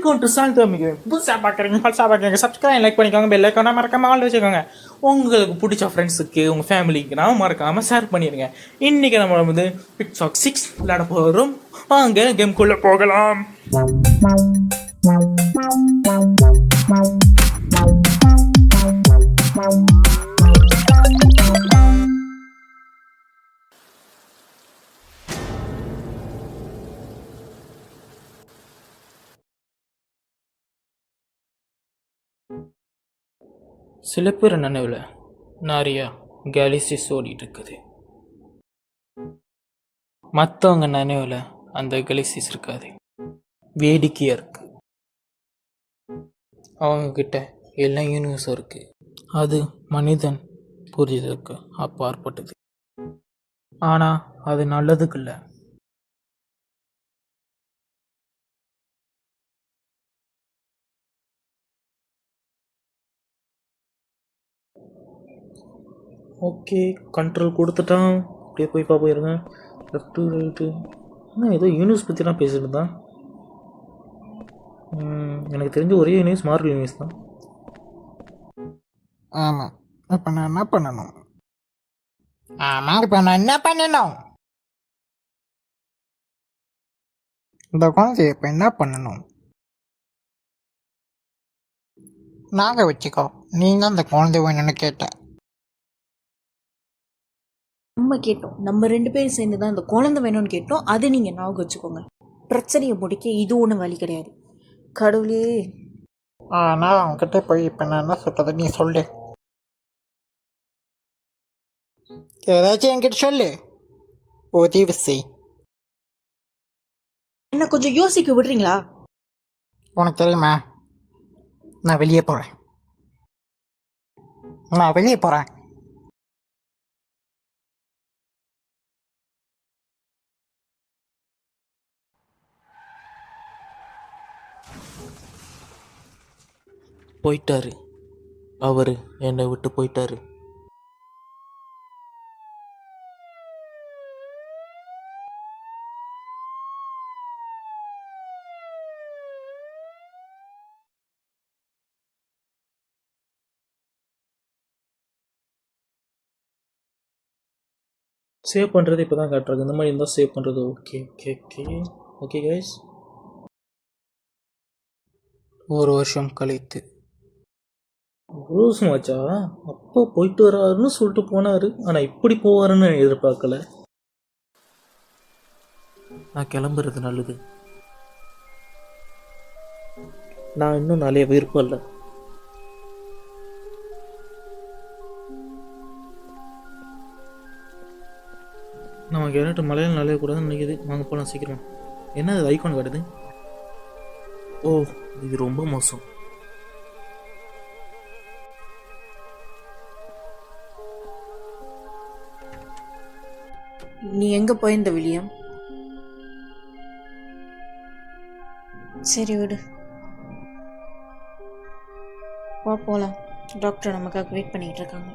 Welcome to Chand அமிக்கு. புதுசாக பார்க்குறீங்க subscribe like பண்ணிக்கோங்க, பெல் ஐக்கான மறக்காம ஆல் வச்சுக்கோங்க. உங்களுக்கு பிடிச்ச ஃப்ரெண்ட்ஸுக்கு உங்கள் ஃபேமிலிக்கு நான் மறக்காமல் ஷேர் பண்ணிடுங்க. இன்றைக்கி நம்ம வந்து பிக்சாக் 6 விளையாட போகிறோம். வாங்க கேம்குள்ளே போகலாம். சில பேர் நினைவில் நிறையா கேலக்சிஸ் ஓடிட்டு இருக்குது. மற்றவங்க நினைவில் அந்த கேலக்சிஸ் இருக்காது, வேடிக்கையாக இருக்கு. அவங்கக்கிட்ட எல்லா யூனிவர்ஸும் இருக்குது. அது மனிதன் புரிதலுக்கு அப்பாற்பட்டது. ஆனால் அது நல்லதுக்கு இல்லை. ஓகே, கண்ட்ரோல் கொடுத்துட்டான். அப்படியே போய் போயிருங்க. Left right. ஆனால் ஏதோ யூனிவர்ஸ் பற்றிலாம் பேசிட்டு தான். எனக்கு தெரிஞ்ச ஒரே யூனிவர்ஸ் மார்வல் யூனிவர்ஸ் தான். ஆமாம், இப்போ நான் என்ன பண்ணணும்? இந்த குழந்தைய இப்போ என்ன பண்ணணும்? நாங்கள் வச்சுக்கோ, நீங்கள் அந்த குழந்தை வேணும்னு கேட்ட. நம்ம கேட்டோம், நம்ம 2 பேரும் சேர்ந்து தான் இந்த குழந்தை வேணும்னு கேட்டோம். அதை நீங்கள் ஞாபகம் வச்சுக்கோங்க. பிரச்சனையை முடிக்க இது ஒன்றும் வழி கிடையாது. கடவுளே, ஆனால் அவங்ககிட்ட போய் இப்போ நான் என்ன சொல்கிறது நீ சொல்லு. ஏதாச்சும் என்கிட்ட சொல்லு, உதவி செய். என்ன கொஞ்சம் யோசிக்க விடுறீங்களா? உனக்கு தெரியுமா, நான் வெளியே போகிறேன். போயிட்டாரு, அவர் என்னை விட்டு போயிட்டாரு. சேவ் பண்ணுறது இப்போ தான் காட்டுறாங்க. இந்த மாதிரி இருந்தால் சேவ் பண்ணுறது. Okay okay okay okay guys. 1 வருஷம் கழித்து. 1 வருஷம் ஆச்சா? அப்போ போயிட்டு வராருன்னு சொல்லிட்டு போனார். ஆனால் இப்படி போவாருன்னு எதிர்பார்க்கல. நான் கிளம்புறது நல்லது. நான் இன்னும் நிறைய விருப்பம் இல்லை. நம்ம கேரட்டு மலையில் நலையக்கூடாதுன்னு நினைக்கிது. வாங்க போகலாம் சீக்கிரம். என்ன அது ஐகான் காட்டுது? ஓ, இது ரொம்ப மோசம். நீ எங்கே போயிருந்த வில்லியம்? சரி விடு, வா போகலாம். டாக்டர் நமக்காக வெயிட் பண்ணிக்கிட்டு இருக்காங்க.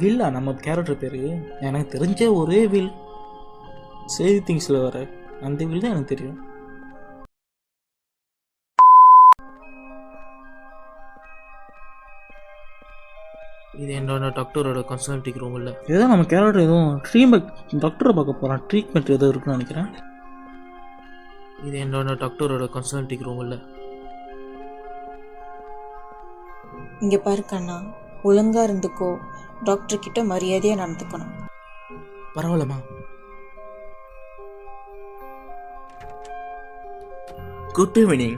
வில்லா நம்ம கேரக்டர் பேர். எனக்கு தெரிஞ்ச ஒரே வில் சேவ் திங்ஸில் வர அந்த வில் தான் எனக்கு தெரியும். இது என்னோட டாக்டரோட கன்சல்டிங் ரூம் இல்லை. ஏதோ நம்ம கேரக்டர் எதுவும் டாக்டரை பார்க்க போகிறான். ட்ரீட்மெண்ட் எதுவும் இருக்குன்னு நினைக்கிறேன். இது என்னோட டாக்டரோட கன்சல்டிங் ரூம் இல்லை. இங்கே பாரு கண்ணா, ஒழுங்காக இருந்துக்கோ. டாக்டர் கிட்ட மரியாதையாக நடந்துக்கணும். பரவாயில்லம்மா. Good evening.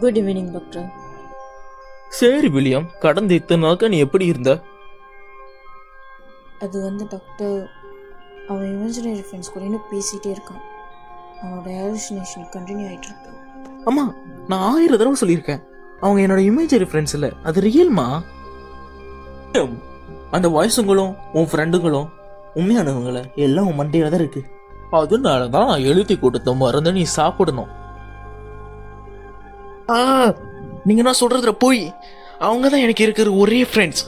Good evening doctor. சரி வில்லியம், கடந்த இத்தனை நாளுக்கு நீ எப்படி இருந்த? அது வந்து டாக்டர், அவன் இமேஜினரி ஃப்ரெண்ட்ஸ் கூட இன்னும் பேசிகிட்டே இருக்கான். அவனோட ஹாலுசினேஷன் கண்டினியூ ஆகிட்டு இருக்கு. அம்மா, நான் 1000 தடவை சொல்லியிருக்கேன், அவங்க என்னோட இமேஜரி ஃப்ரெண்ட்ஸ் இல்லை, அது ரியல்மா. அந்த வாய்ஸுங்களும் உன் ஃப்ரெண்டுங்களும் உண்மையானவங்கள எல்லாம் உன் மண்டையில தான் இருக்கு. அதனால தான் நான் எழுதி கொடுத்த மறந்து நீ சாப்பிடணும். நீங்க நான் சொல்றதுல போய் அவங்க தான் எனக்கு இருக்கிற ஒரே ஃப்ரெண்ட்ஸ்.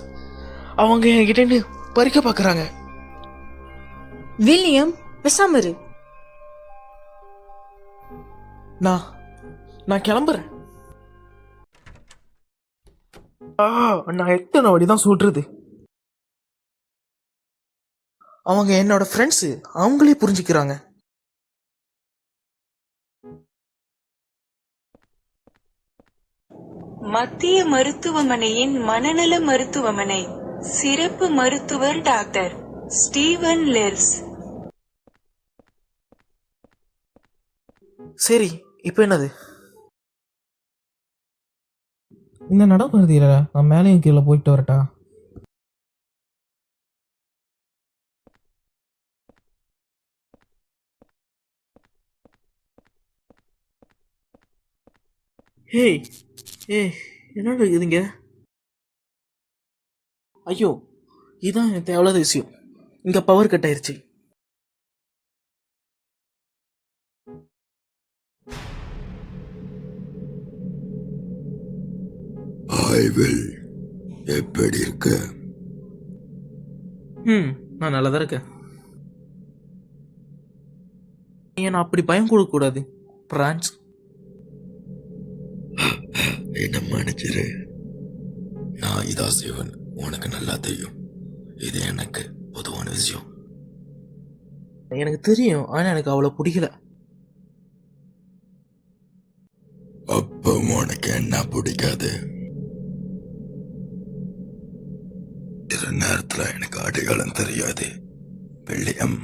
அவங்க என்கிட்ட பறிக்க பார்க்குறாங்க. வில்லியம், பேசாம இரு. நான் கிளம்புறேன். நான் எத்தனை வாடி தான் சொல்றது. அவங்க என்னோட ஃப்ரெண்ட்ஸு, அவங்களே புரிஞ்சுக்கிறாங்க. மத்திய மருத்துவமனையின் மனநல மருத்துவமனை. சிறப்பு மருத்துவர் டாக்டர் ஸ்டீவன் லெர்ஸ். சரி, இப்போ என்னது? இந்த நடப்படுறதில்ல, நான் மேலேயும் கீழே போயிட்டு வரட்டா? ஏய் ஏய், என்னடா இதுங்க? ஐயோ, இதான் எனக்கு தேவையில்லாத விஷயம். இங்க பவர் கட் ஆயிருச்சு. எப்படி இருக்க? நான் நல்லதா இருக்கேன். நான் அப்படி பயம் கொடுக்க கூடாது பிரான்ஸ். என்ன மன்னிச்சிரு. நான் இதா சிவன், உனக்கு நல்லா தெரியும். இது எனக்கு பொதுவான விஷயம். எனக்கு தெரியும், ஆனா எனக்கு அவ்வளவு பிடிக்கல. அப்ப உனக்கு என்ன பிடிக்காது? இரு நேரத்துல எனக்கு அடையாளம் தெரியாது வில்லியம்.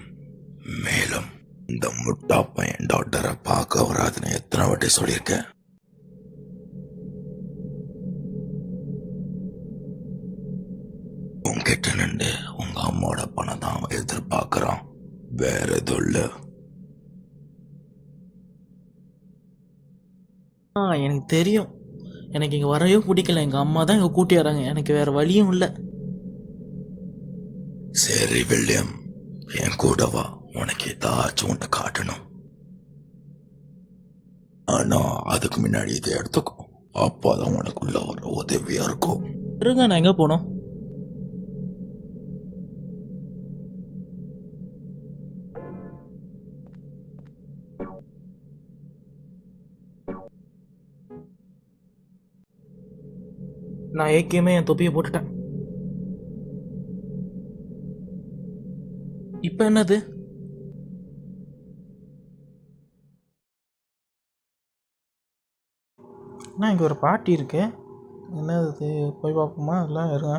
மேலும் இந்த முட்டா பையன் டாக்டரை பார்க்க வராதுன்னு எத்தனை வாட்டி சொல்லியிருக்கேன். உங்ககிட்ட நின்று உங்க அம்மாவோட பணம் தான் அவன் எதிர்பார்க்கறான், வேற எதுவும் இல்ல. எனக்கு தெரியும். எனக்கு இங்க வரவே பிடிக்கல. எங்க அம்மா தான் இங்க கூட்டி வராங்க. எனக்கு வேற வழியும் இல்லை. சரி வில்லியம், என் கூட வா. உனக்கு ஏதாச்சும் ஒன்று காட்டணும். ஆனா அதுக்கு முன்னாடி இதை எடுத்துக்கும். அப்போதான் உனக்குள்ள ஒரு உதவியா இருக்கும். இருங்க, நான் எங்க போனோம்? நான் ஏற்கனவே என் தொப்பியை போட்டுட்டேன். இப்ப என்னது? இங்க ஒரு பாட்டி இருக்கு. என்னது? போய் பார்ப்போமா? எல்லாம் இருங்க.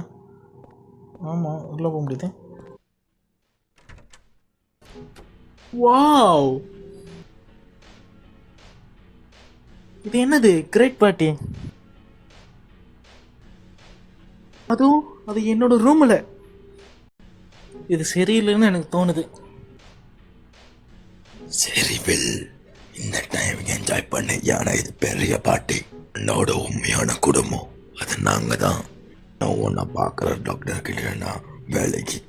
ஆமா, உள்ள போக முடியுது. வாவ், இது என்னது? கிரேட் பாட்டி. அது என்னோட ரூம்ல. இது சரியில்லைன்னு எனக்கு தோணுது. சரி வில், இந்த டைம் என்ஜாய் பண்ண. ஏன்னா இது பெரிய பார்ட்டி, என்னோட உண்மையான குடும்பம். அது நாங்க தான். நான் உன்னை பார்க்குற டாக்டர் கிட்டனா வேலைக்கு.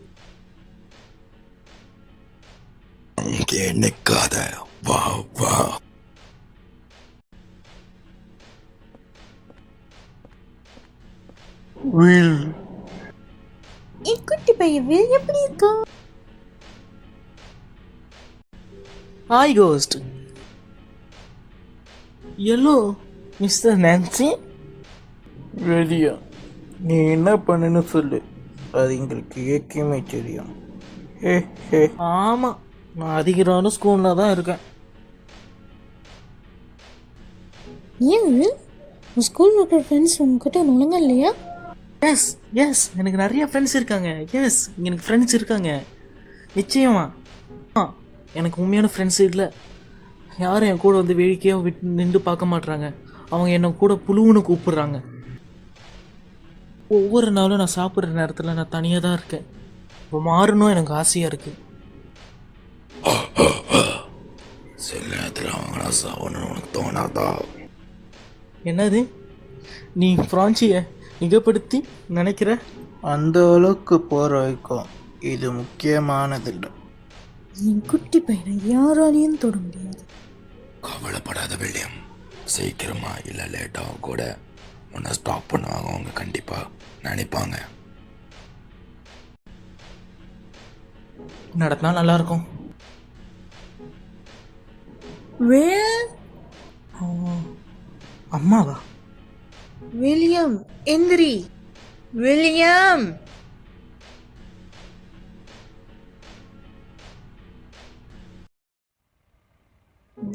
அங்கே நிற்காத, வா வா. வில், என் குட்டி பையன் வில் எப்படி இருக்கா? Hi ghost. Hello mister Nancy. வெளியா நீ என்ன பண்ணுன்னு சொல்லு, அது எங்களுக்கு ஏற்கனவே தெரியும். ஆமாம், நான் அதிக நாளும் ஸ்கூலில் தான் இருக்கேன். ஏன் உன் ஸ்கூலில் இருக்கிற ஃப்ரெண்ட்ஸ் உங்ககிட்ட ஒழுங்கா இல்லையா? எஸ் எஸ், எனக்கு நிறைய ஃப்ரெண்ட்ஸ் இருக்காங்க. எஸ், எனக்கு ஃப்ரெண்ட்ஸ் இருக்காங்க நிச்சயமா. எனக்கு உண்மையான ஃப்ரெண்ட்ஸ் இல்லை. யாரும் என் கூட வந்து வேடிக்கையாக நின்று பார்க்க மாட்றாங்க. அவங்க என்னை கூட புழுவுன்னு கூப்பிடுறாங்க. ஒவ்வொரு நாளும் நான் சாப்பிட்ற நேரத்தில் நான் தனியாக தான் இருக்கேன். இப்போ மாறணும் எனக்கு ஆசையாக இருக்குது. சில நேரத்தில் அவங்களா சாவணும்னு உனக்கு தோணாதா? என்னது? நீ பிரான்சியை மிகப்படுத்தி நினைக்கிற? அந்த அளவுக்கு போகிற வரைக்கும் இது முக்கியமானதில்லை. என் குட்டி பையனை யாராலையும் தொட முடியாது. கவலைப்படாத வில்லியம், சீக்கிரமா இல்லை லேட்டாக கூட உன்னை ஸ்டாப் பண்ணுவாங்க. அவங்க கண்டிப்பாக நினைப்பாங்க. நடத்தினா நல்லாயிருக்கும். அம்மாவா? வில்லியம் எந்திரி. வில்லியம்.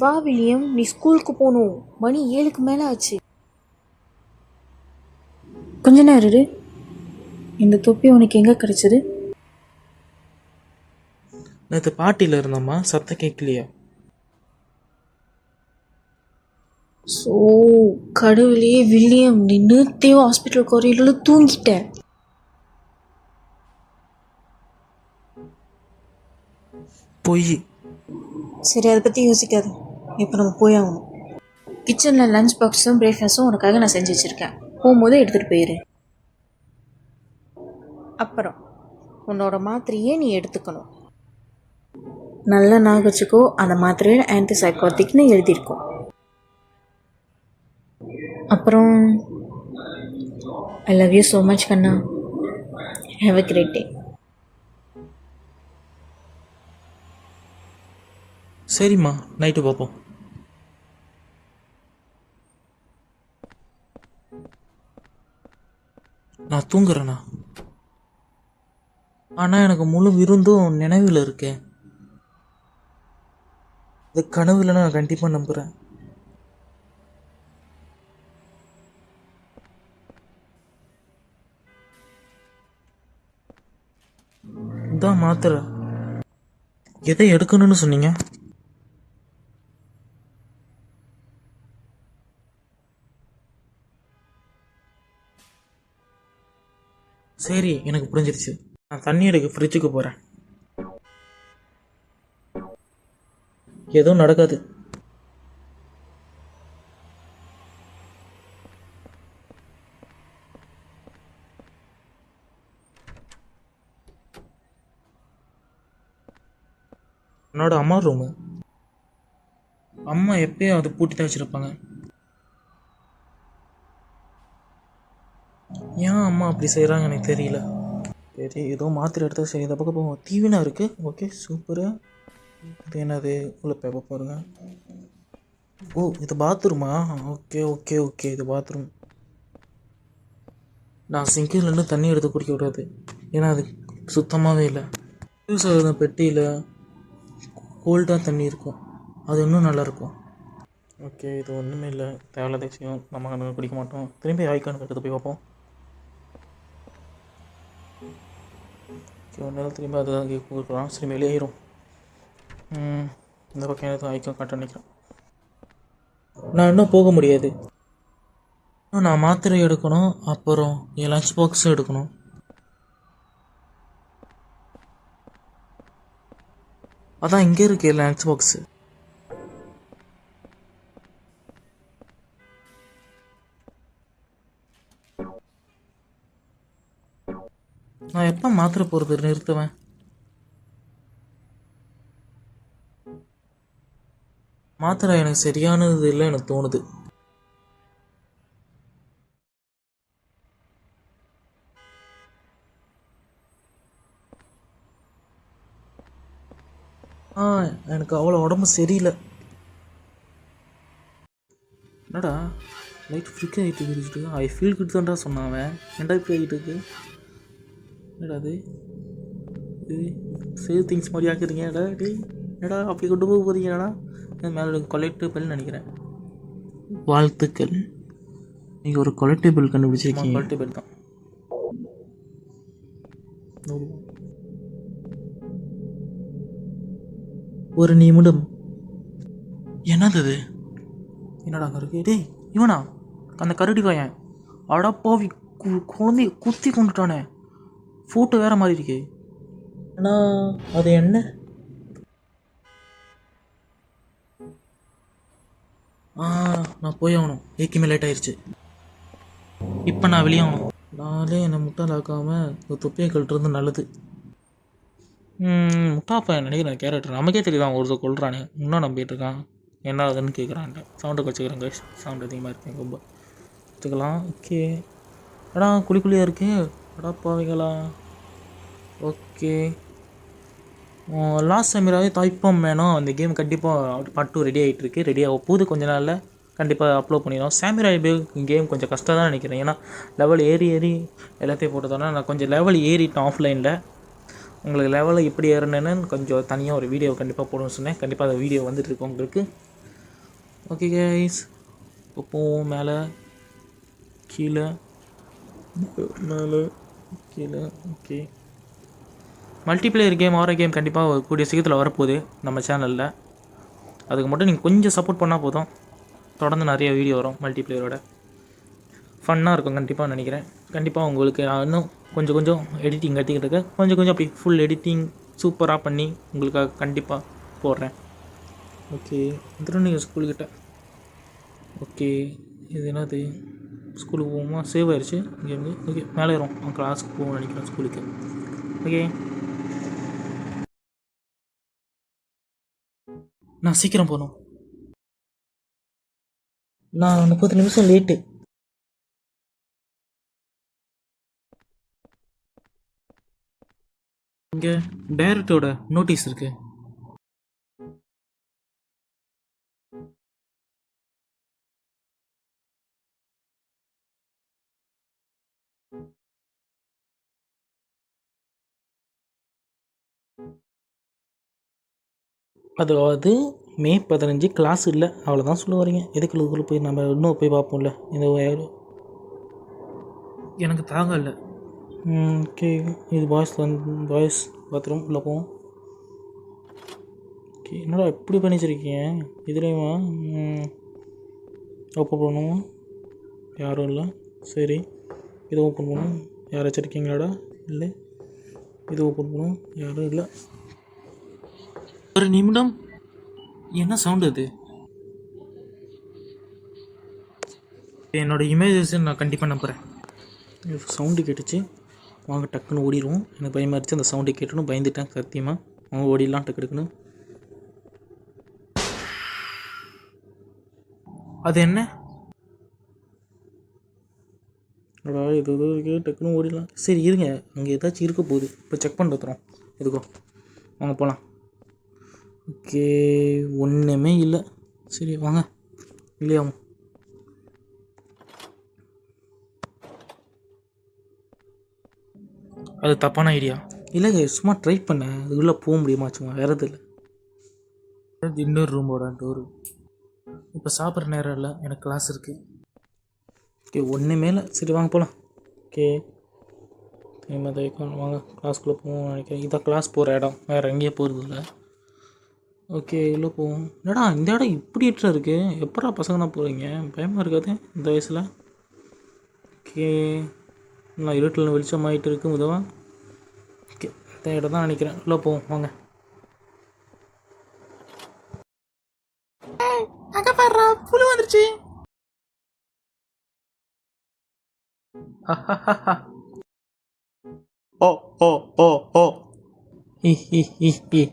வா வில்லியம், நீ ஸ்கூலுக்கு போகணும். மணி 7க்கு மேலே ஆச்சு. கொஞ்ச நேரம் இரு. இந்த தொப்பி உனக்கு எங்கே கிடைச்சது? நேற்று பாட்டியில் இருந்தம்மா, சத்தம் கேட்கலையா? ஸோ கடவுளே வில்லியம், நீ நேத்தே ஹாஸ்பிட்டல் காரிடரில் தூங்கிட்ட. பொய். சரி, அதை பற்றி யோசிக்காது. இப்போ நம்ம போய் ஆகணும். கிச்சனில் லஞ்ச் பாக்ஸும் பிரேக்ஃபாஸ்ட்டும் உனக்காக நான் செஞ்சு வச்சுருக்கேன். போகும்போது எடுத்துகிட்டு போயிரு. அப்புறம் உன்னோட மாத்திரையே நீ எடுத்துக்கணும். நல்லா ஞாபகம் வச்சுக்கோ, அந்த மாத்திரையில் ஆன்டிசைக்கோட்டிக்னு எழுதியிருக்கோம். அப்புறம் I love you so much கண்ணா. Have a great day. சரிம்மா, நைட்டு பார்ப்போம். நான் தூங்குறேண்ணா. ஆனால் எனக்கு முழு விருந்தும் நினைவில் இருக்கேன். இது கனவுல நான் கண்டிப்பாக நம்புகிறேன். இதான் மாத்திரை. எதை எடுக்கணும்னு சொன்னீங்க? சரி, எனக்கு புரிஞ்சிருச்சு. நான் தண்ணி எடுக்க ஃப்ரிட்ஜுக்கு போகிறேன். எதுவும் நடக்காது. என்னோட அம்மா ரூமு. அம்மா எப்பயும் அது பூட்டி தான் வச்சுருப்பாங்க. ஏன் அம்மா அப்படி செய்கிறாங்க எனக்கு தெரியல. சரி, ஏதோ மாத்திரை எடுத்தா சரி. இந்த பக்கம் போவோம். தீவினா இருக்குது. Okay, super. இது என்னது? உள்ள பேப்பர் பாருங்க. ஓ, இது பாத்ரூமா? ஓகே ஓகே ஓகே, இது பாத்ரூம். நான் சிங்கிலேருந்து தண்ணி எடுத்து குடிக்க விடாது, ஏன்னா அது சுத்தமாகவே இல்லை. யூஸ் ஆகுது பெட்டியில் கோல்டாக தண்ணி இருக்கும், அது இன்னும் நல்லாயிருக்கும். ஓகே, இது ஒன்றுமே இல்லை, தேவையில்லாத விஷயம். நம்ம குடிக்க மாட்டோம். திரும்பி ஐக்கானுக்கு எடுத்து போய் பார்ப்போம். ஓகே, ஒன்றும் திரும்பி அதுதான் கொடுக்குறோம். சரி, வெளியேறும். இந்த பக்கம் எதுவும் ஐக்கான் காட்ட நினைக்கிறேன். நான் இன்னும் போக முடியாது. நான் மாத்திரை எடுக்கணும், அப்புறம் என் லஞ்ச் பாக்ஸும் எடுக்கணும். அதான் இங்கே இருக்கு லஞ்ச் பாக்ஸு. நான் எப்போ மாத்திரை போகிறது நிறுத்துவேன்? மாத்திரை எனக்கு சரியானது இல்லை எனக்கு தோணுது. எனக்கு அவ்வளோ உடம்பு சரியில்லை. என்னடா லைட் ஃப்ளிக் ஆகிட்டு இருக்குது? ஐ ஃபீல் குட் தான்டா சொன்னான். ஏன்டா இப்படி ஆகிட்டு இருக்கு? என்னடா அது? சேவ் திங்ஸ் மாதிரி ஆக்குறீங்க. என்னடா அப்படி கொண்டு போக போகிறீங்கடா? மேலே கொலெக்டபிள்னு நினைக்கிறேன். வாழ்த்துக்கள், நீங்கள் ஒரு கொலெக்டபிள் கண்டுபிடிச்சிருக்கீங்க. கொலெக்டபிள் தான். ஒரு நிமிடம். என்னது? என்னடா கருக்கு? டேய், இவனா அந்த கரடி பையன்? அடப்பாவி, குழந்தைய குத்தி கொண்டுட்டானே. ஃபோட்டோ வேற மாதிரி இருக்கு. ஆனால் அது என்ன? நான் போய் ஆகணும். ஏக்குமே லேட் ஆயிடுச்சு. இப்போ நான் வெளியே ஆகணும். நாளே என்னை முட்டாளாக்காமல் இந்த தொப்பியை கழட்டுறது நல்லது. முட்டாப்பா நினைக்கிறேன் கேரக்டர். நமக்கே தெரியுதான் ஒருத்தர் கொள்றானே, இன்னும் நம்பிட்டு இருக்கான். என்ன ஆகுதுன்னு கேட்குறான்ட்டு சவுண்டை வச்சுக்கிறேன் கைஸ். சவுண்ட் அதிகமாக இருக்கேன் ரொம்ப வச்சுக்கலாம். ஓகே, அடா குழியாக இருக்கு. அடா பாவைங்களா. ஓகே, லாஸ்ட் செமிராகவே தாய்ப்பம் வேணும். அந்த கேம் கண்டிப்பாக பார்ட் 2 ரெடி ஆகிட்டு இருக்கு. ரெடி ஆக போகுது கொஞ்ச நாளில். கண்டிப்பாக அப்லோட் பண்ணிடுவோம். சாமிராய் கேம் கொஞ்சம் கஷ்டம் தான் நினைக்கிறேன். ஏன்னா லெவல் ஏறி எல்லாத்தையும் போட்டதோன்னா நான் கொஞ்சம் லெவல் ஏறிட்டேன் ஆஃப்லைனில். உங்களுக்கு லெவலில் எப்படி ஏறினேன்னு கொஞ்சம் தனியாக ஒரு வீடியோ கண்டிப்பாக போடணும்னு சொன்னேன். கண்டிப்பாக அந்த வீடியோ வந்துட்டுருக்கு உங்களுக்கு. ஓகே கைஸ், இப்போ போவோம் மேலே கீழே மேலே கீழே. ஓகே, மல்டிப்ளேயர் கேம் ஆரோ கேம் கண்டிப்பாக கூடிய சீக்கிரத்தில் வரப்போகுது நம்ம சேனலில். அதுக்கு மட்டும் நீங்கள் கொஞ்சம் சப்போர்ட் பண்ணால் போதும். தொடர்ந்து நிறைய வீடியோ வரும் மல்டிப்ளேயரோட. ஃபன்னாக இருக்கும் கண்டிப்பாக நினைக்கிறேன். கண்டிப்பாக உங்களுக்கு நான் இன்னும் கொஞ்சம் எடிட்டிங் கட்டிக்கிட்டு இருக்கேன். கொஞ்சம் அப்படி ஃபுல் எடிட்டிங் சூப்பராக பண்ணி உங்களுக்காக கண்டிப்பாக போடுறேன். ஓகே, இதுவும் நீங்கள் ஸ்கூல்கிட்ட. ஓகே, இது என்னது? ஸ்கூலுக்கு போகுமா? சேவ் ஆயிடுச்சு இங்கேருந்து. ஓகே, மேலே ஏறும். கிளாஸுக்கு போவோம் நினைக்கிறேன் ஸ்கூலுக்கு. ஓகே, நான் சீக்கிரம் போகணும். நான் 30 நிமிஷம் லேட்டு. இங்கே டைரக்டரோட நோட்டீஸ் இருக்கு. அதாவது மே 15 கிளாஸ் இல்லை, அவ்வளோதான் சொல்ல வரீங்க. எதுக்குள்ள போய் நம்ம இன்னும் போய் பார்ப்போம்ல. இந்த எனக்கு தாங்க இல்லை. ஓகே, இது பாய்ஸ் பாத்ரூம் உள்ள போவோம். ஓகே, என்னடா இப்படி பண்ணி வச்சிருக்கீங்க? இதுலேயுமா ஓப்பன் பண்ணுவோம். யாரும் இல்லை. சரி, இதை ஓப்பன் பண்ணுவோம். யார் வச்சுருக்கீங்களாடா? இல்லை. இது ஓப்பன் பண்ணுவோம். யாரும் இல்லை. ஒரு நிமிடம். என்ன சவுண்டு அது? என்னோட இமேஜஸ் நான் கண்டிப்பாக நம்புகிறேன். சவுண்டு கேட்டுச்சு. வாங்க டக்குன்னு ஓடிடுவோம். எனக்கு பயமாக இருந்துச்சு அந்த சவுண்டு கேட்டுன்னு பயந்துட்டேன் சத்தியமாக. அவங்க ஓடிடலாம் டக்கு டக்குன்னு. அது என்ன? இது இருக்கு, டக்குன்னு ஓடிடலாம். சரி இருங்க, அங்கே ஏதாச்சும் இருக்க போகுது. இப்போ செக் பண்ண தரோம். எதுக்கோ வாங்க போகலாம். ஓகே, ஒன்றுமே இல்லை. சரி வாங்க இல்லையா. அது தப்பான ஐடியா இல்லைங்க. சும்மா ட்ரை பண்ணேன். அதுக்குள்ளே போக முடியுமா? சும்மா வேறு எது இல்லை. இன்னொரு ரூமோட டோரு. இப்போ சாப்பிட்ற நேரம் இல்லை, எனக்கு கிளாஸ் இருக்குது. ஓகே, ஒன்றுமே இல்லை. சரி வாங்க போகலாம். ஓகே, வாங்க கிளாஸ்க்குள்ளே போவோம் நினைக்கிறேன். இதான் கிளாஸ் போகிற இடம், வேறு எங்கேயும் போகிறது இல்லை. ஓகே, உள்ளே போவோம். என்னடா இந்த இடம் இப்படி இருக்குது? எப்படா பசங்கனா போகிறீங்க? பயமாக இருக்காது இந்த வயசில்? ஓகே, நான் இருட்டில் வெளிச்சமாகிட்டு இருக்கு முதவா. ஓகே, இந்த இடம் தான் நினைக்கிறேன். உள்ளே போவோம் வாங்க. அங்கே பாரு, புழு வந்துருச்சு. ஓ ஓ ஓ ஓ இ இ இ இ.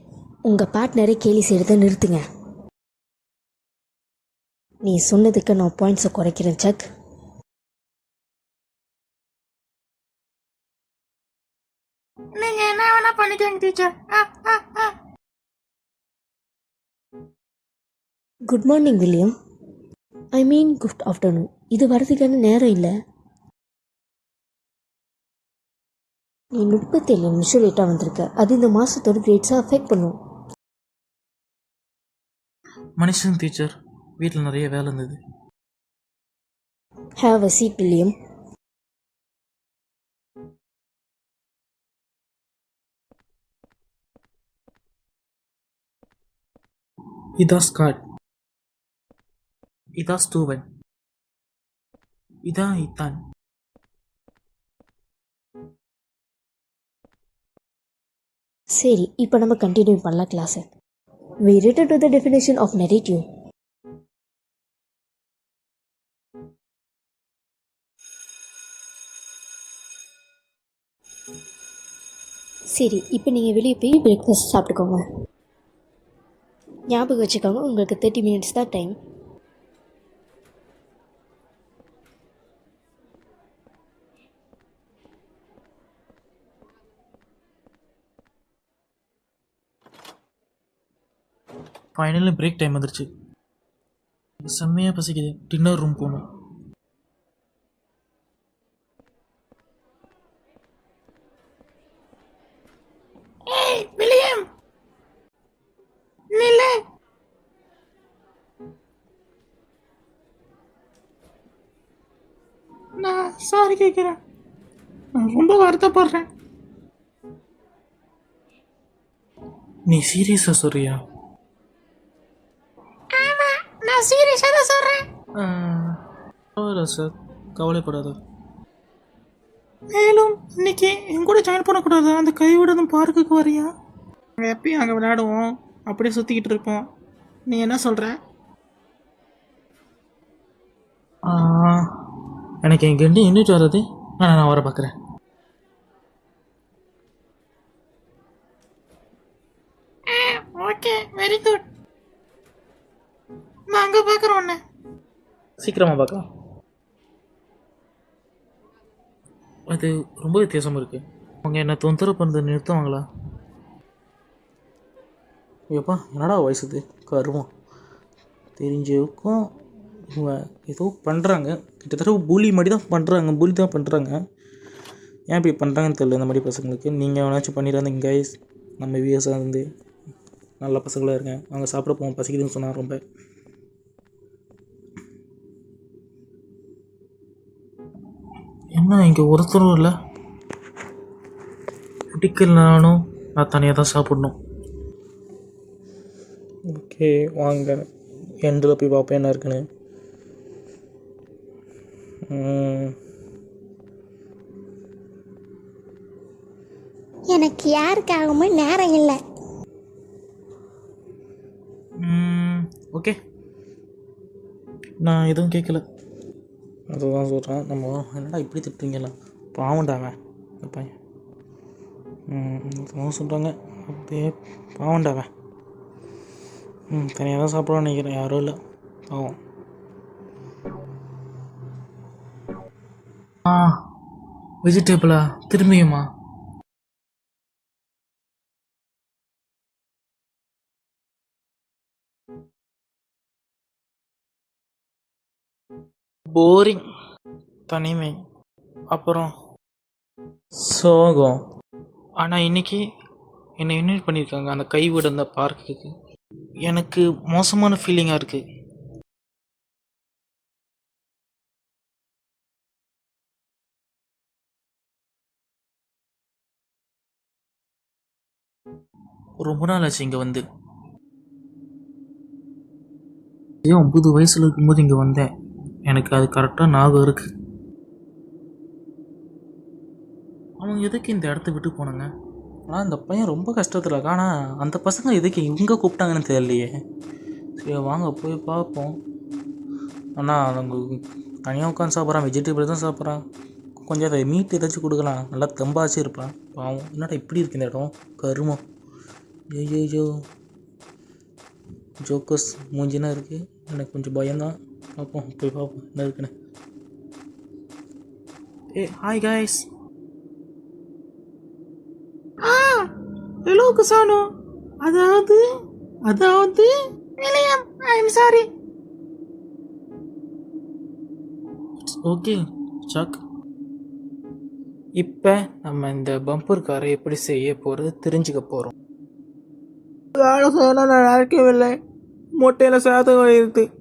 உங்கள் பார்ட்னரை கேலி செய்கிறத நிறுத்துங்க. நீ சொன்னதுக்கு நான் பாயிண்ட்ஸை குறைக்கிறேன் சக். நீங்கள் என்ன வேணா பண்ணிக்கோங்க teacher. Good morning William. I mean good afternoon. இது வரதுக்கான நேரம் இல்லை. நீ 37 நிமிஷம் லேட்டாக வந்திருக்க. அது இந்த மாதத்தோட கிரேட்ஸை அஃபெக்ட் பண்ணும். மனுஷன் டீச்சர், வீட்டில் நிறைய வேலை இருந்தது. Have a seat William. இதா ஸ்காட், இதா ஸ்டூவன், இதா இத்தான். சரி, இப்போ நம்ம கண்டினியூ பண்ணலாம் கிளாஸை. We return to the definition of narrative. சரி, இப்போ நீங்கள் வெளியே போய் பிரேக்ஃபாஸ்ட் சாப்பிட்டுக்கோங்க. ஞாபகம் வச்சுக்கோங்க, உங்களுக்கு 30 மினிட்ஸ் தான் டைம். ஃபைனலி பிரேக் டைம் வந்துருச்சு. செம்மையாக பசிக்குது. டின்னர் ரூம் போகணும். ஏய் வில்லியம், நில்லு. நான் சாரி கேட்குறேன். நான் ரொம்ப வருத்தப்படுறேன். நீ சீரியஸா சொல்றியா? நான் சீரியஸாக தான் சொல்கிறேன். பரவாயில்ல சார், கவலைப்படாத. மேலும் இன்னைக்கு என் கூட ஜாயின் பண்ணக்கூடாது. அந்த கைவிடதும் பார்க்குக்கு வரியா? நாங்கள் எப்பயும் அங்கே விளையாடுவோம், அப்படியே சுற்றிக்கிட்டு இருப்போம். நீ என்ன சொல்கிற? எனக்கு எங்கேருந்து இன்னிட்டு வர்றது. நான் வர பார்க்குறேன். Okay, very good. நான் அங்கே பார்க்குறோம். ஒன்று சீக்கிரமாக பார்க்கலாம். அது ரொம்ப வித்தியாசமாக இருக்குது. அவங்க என்ன தொந்தரவு பண்ணுறது நிறுத்துவாங்களா? ஐயோப்பா, என்னடா வயசுது கருவம். தெரிஞ்சவுக்கும் இவங்க ஏதோ பண்ணுறாங்க. கிட்டத்தட்ட புலி மாதிரி தான் பண்ணுறாங்க. புலி தான் பண்ணுறாங்க. ஏன் இப்படி பண்ணுறாங்கன்னு தெரியல இந்த மாதிரி பசங்களுக்கு. நீங்கள் எவனாச்சும் பண்ணிடாதீங்க கைஸ். நம்ம விஎஸாக இருந்து நல்ல பசங்களாக இருங்க. அவங்க சாப்பிட போவோம், பசிக்குதுன்னு சொன்னார். ரொம்ப என்ன இங்கே ஒருத்தரும் இல்லை. பிடிக்கலனாலும் நான் தனியாக தான் சாப்பிடணும். ஓகே வாங்க, எண்டில் போய் பார்ப்பேன் என்ன இருக்குன்னு. எனக்கு யாருக்காகவுமே நேரம் இல்லை. ஓகே, நான் எதுவும் கேட்கல. அதுதான் சொல்கிறேன். நம்ம என்னடா இப்படி திட்டுறீங்களா? பாவண்டாவன் இந்த பையன். சொல்கிறாங்க அப்படியே பாவண்டாவன். தனியாக தான் சாப்பிடணும்னு நினைக்கிறேன். யாரும் இல்லை பாவம். வெஜிடபிளா திரும்பியுமா? போரிங், தனிமை, அப்புறம் சோகம். ஆனால் இன்னைக்கு என்னை இன்வைட் பண்ணியிருக்காங்க அந்த கைவிட அந்த பார்க்குக்கு. எனக்கு மோசமான ஃபீலிங்காக இருக்குது. ரொம்ப நாள் ஆச்சு இங்கே வந்து. 9 வயசில் இருக்கும்போது இங்கே வந்தேன். எனக்கு அது கரெக்டாக ஞாபகம் இருக்குது. அவங்க எதுக்கு இந்த இடத்த விட்டு போனாங்க? ஆனால் இந்த பையன் ரொம்ப கஷ்டத்தில் இருக்கா. ஆனால் அந்த பசங்க எதுக்கு இங்கே கூப்பிட்டாங்கன்னு தெரியலையே. சரி வாங்க போய் பார்ப்போம். ஆனால் அவங்க தனியாக உட்காந்து சாப்பிட்றான், வெஜிடபிள் தான் சாப்பிட்றான். கொஞ்சம் அதை மீட் ஏதாச்சும் கொடுக்கலாம், நல்லா தெம்பாச்சும் இருப்பான். பாவம், என்னடா இப்படி இருக்கு இந்த இடம் கருமம். ஐயோ ஜோக்கஸ் மூஞ்சினா இருக்குது. எனக்கு கொஞ்சம் பயம்தான். பார்ப்போம், போய் பார்ப்போம் என்ன இருக்குன்னு. Hi guys. Hello Kusano. அதாவது William, I'm sorry. Okay சாக். இப்போ நம்ம இந்த பம்பர் காரை எப்படி செய்ய போகிறது தெரிஞ்சுக்க போகிறோம். வேலை செய்யலாம் நான் நினைக்கவில்லை. மொட்டையில் சாதம் இருக்குது.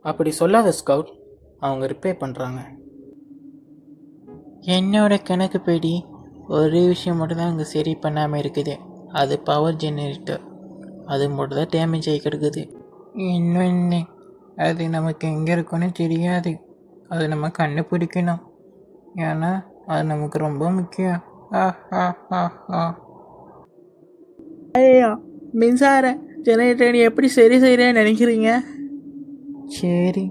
அப்படி சொல்லாத ஸ்கவுட், அவங்க ரிப்பேர் பண்ணுறாங்க. என்னோட கணக்குப்படி ஒரே விஷயம் மட்டும்தான் அங்கே சரி பண்ணாமல் இருக்குது. அது பவர் ஜெனரேட்டர். அது மட்டும் தான் டேமேஜ் ஆகி கிடக்குது. இன்னொன்று, அது நமக்கு எங்கே இருக்குன்னு தெரியாது. அது நம்ம கண்டுபிடிக்கணும். ஏன்னா அது நமக்கு ரொம்ப முக்கியம். ஐயா, மின்சார ஜெனரேட்டர் எப்படி சரி செய்கிறேன்னு நினைக்கிறீங்க? சரி,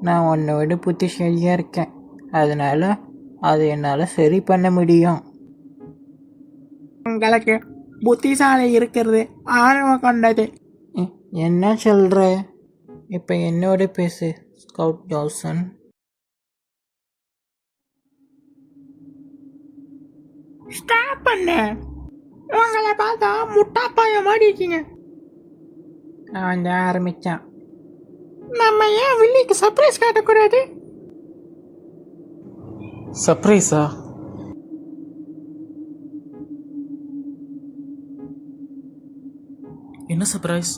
நான் உன்னோட புத்திசாலியாக இருக்கேன். அதனால் அது என்னால் சரி பண்ண முடியும். உங்களுக்கு புத்திசாலி இருக்கிறது ஆர்வம் கொண்டது. என்ன சொல்கிற? இப்போ என்னோட பேசு ஸ்கவுட் ஜால்சன். ஸ்டாப் பண்ண. உங்களை பார்த்தா முட்டாப்பாய மாதிரி இருக்கீங்க. அவன் ஆரம்பித்தான். நம்ம ஏன் வில்லிக்கு சர்ப்ரைஸ் காட்டக்கூடாது? சர்ப்ரைஸா? என்ன சர்ப்ரைஸ்?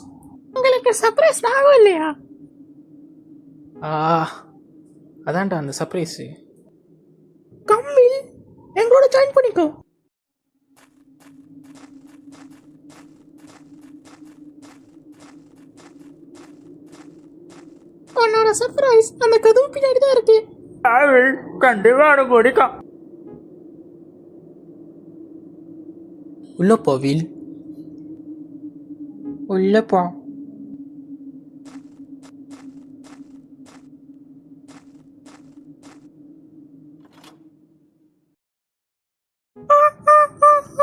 உங்களுக்கு சர்ப்ரைஸ் ஆகும் இல்லையா? அதான்டா அந்த சர்ப்ரைஸு. கம்மில் எங்களோட ஜாயின் பண்ணிக்கோ. உன்னோட சர்ப்ரைஸ் அந்த கதவு பின்னாடி தான் இருக்கு. கண்டிப்பாக பிடிக்கும். உள்ள போவில். உள்ள போ.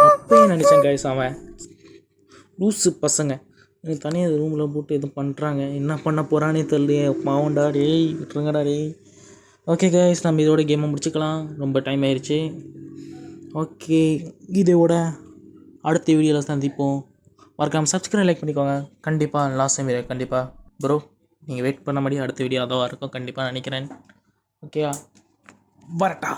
அப்பயும் நினச்சேன் கைஸ், அவன் லூஸு பசங்க எனக்கு தனியாக ரூமில் போட்டு எதுவும் பண்ணுறாங்க. என்ன பண்ண போகிறானே தெரியலையே. பாவண்டா டேய், விட்டுருங்கடா டேய். ஓகே கைஸ், நம்ம இதோட கேமை முடிச்சுக்கலாம். ரொம்ப டைம் ஆயிடுச்சு. ஓகே, இதோட அடுத்த வீடியோவில் சந்திப்போம். மறக்காமல் சப்ஸ்கிரைப் லைக் பண்ணிக்கோங்க. கண்டிப்பாக லாஸ்ட் டைம் வீடியோ கண்டிப்பாக ப்ரோ நீங்கள் வெயிட் பண்ண முடியும். அடுத்த வீடியோ அதுவாக இருக்கும் கண்டிப்பாக நினைக்கிறேன். ஓகேயா, வரட்டா.